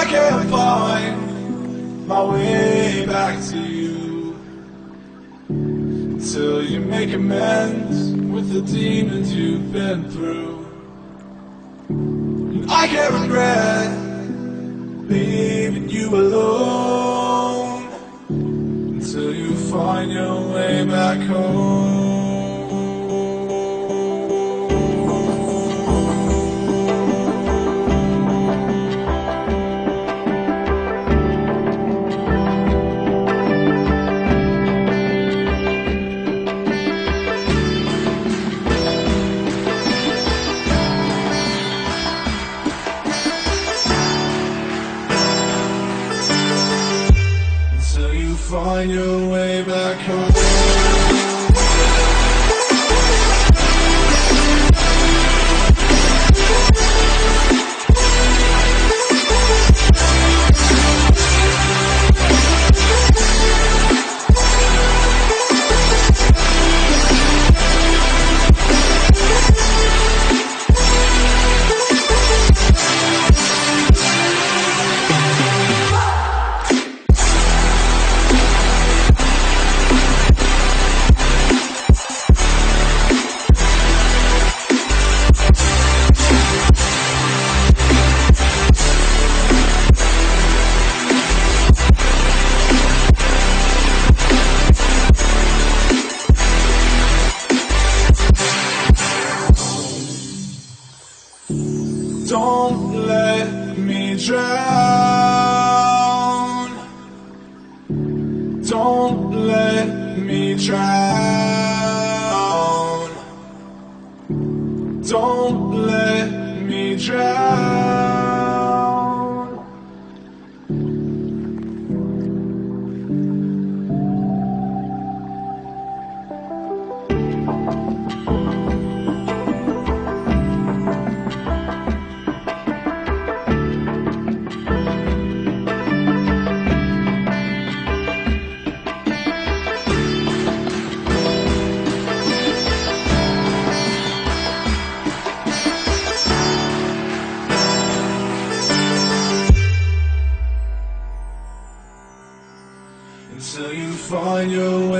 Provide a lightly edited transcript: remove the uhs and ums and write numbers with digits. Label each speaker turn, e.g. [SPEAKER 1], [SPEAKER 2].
[SPEAKER 1] can't find my way back to you until you make amends with the demons you've been through. And I can't regret leaving you alone until you find your way back home. Find your way back home. Don't let me drown. Don't let me drown. Don't let me drown. Until you find your way